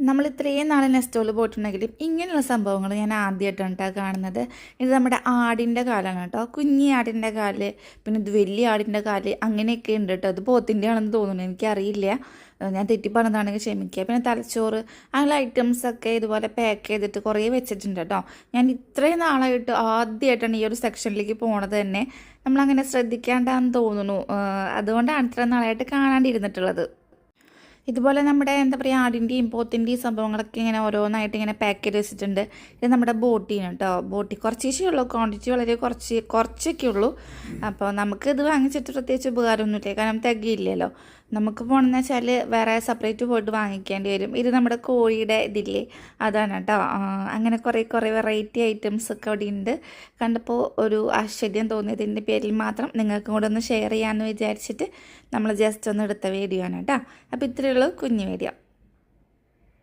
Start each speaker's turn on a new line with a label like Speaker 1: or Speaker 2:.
Speaker 1: നമ്മൾ ഇത്രയും നാളെ നെസ്റ്റോയിൽ പോയിട്ടുണ്ടെങ്കിലും ഇങ്ങനെയുള്ള സംഭവങ്ങൾ ഞാൻ ആദ്യമായിട്ടാണ് കേട്ടോ കാണുന്നത്. ഇത് നമ്മുടെ ആടിൻ്റെ കാലാണ് കേട്ടോ. കുഞ്ഞി ആടിൻ്റെ കാല്, പിന്നെ ഇത് വലിയ ആടിൻ്റെ കാല്, അങ്ങനെയൊക്കെ ഉണ്ട് കേട്ടോ. അത് പോത്തിൻ്റെ ആണെന്ന് തോന്നുന്നു, എനിക്കറിയില്ല, ഞാൻ തെറ്റി പറഞ്ഞതാണെങ്കിൽ ക്ഷമിക്കുക. പിന്നെ തലച്ചോറ്, അങ്ങനെ ഐറ്റംസൊക്കെ ഇതുപോലെ പാക്ക് ചെയ്തിട്ട് കുറേ വെച്ചിട്ടുണ്ട് കേട്ടോ. ഞാൻ ഇത്രയും നാളായിട്ട് ആദ്യമായിട്ടാണ് ഈ ഒരു സെക്ഷനിലേക്ക് പോണത് തന്നെ. നമ്മളങ്ങനെ ശ്രദ്ധിക്കാണ്ടാന്ന് തോന്നുന്നു, അതുകൊണ്ടാണ് ഇത്രയും നാളായിട്ട് കാണാണ്ടിരുന്നിട്ടുള്ളത്. ഇതുപോലെ നമ്മുടെ എന്താ പറയുക, ആടിൻ്റെയും പോത്തിൻ്റെയും സംഭവങ്ങളൊക്കെ ഇങ്ങനെ ഓരോന്നായിട്ട് ഇങ്ങനെ പാക്ക് ചെയ്ത് വെച്ചിട്ടുണ്ട്. ഇത് നമ്മുടെ ബോട്ടിയാണ് കേട്ടോ. ബോട്ടി കുറച്ചേ ഉള്ളൂ, ക്വാണ്ടിറ്റി വളരെ കുറച്ചൊക്കെ ഉള്ളൂ. അപ്പോൾ നമുക്ക് ഇത് വാങ്ങിച്ചിട്ട് പ്രത്യേകിച്ച് ഉപകാരമൊന്നുമില്ല, കാരണം തികയില്ലല്ലോ. നമുക്ക് പോകണമെന്ന് വെച്ചാൽ വേറെ സെപ്പറേറ്റ് പോയിട്ട് വാങ്ങിക്കേണ്ടി വരും. ഇത് നമ്മുടെ കോഴിയുടെ ഇതില്ലേ, അതാണ് കേട്ടോ. അങ്ങനെ കുറേ വെറൈറ്റി ഐറ്റംസ് ഒക്കെ അവിടെ ഉണ്ട്. കണ്ടപ്പോൾ ഒരു ആശ്ചര്യം തോന്നിയതിൻ്റെ പേരിൽ മാത്രം നിങ്ങൾക്കും കൂടെ ഒന്ന് ഷെയർ ചെയ്യാമെന്ന് വിചാരിച്ചിട്ട് നമ്മൾ ജസ്റ്റ് ഒന്ന് എടുത്ത വീഡിയോ ആണ് കേട്ടോ. അപ്പോൾ ഇത്രയേ ഉള്ളൂ കുഞ്ഞു വീഡിയോ.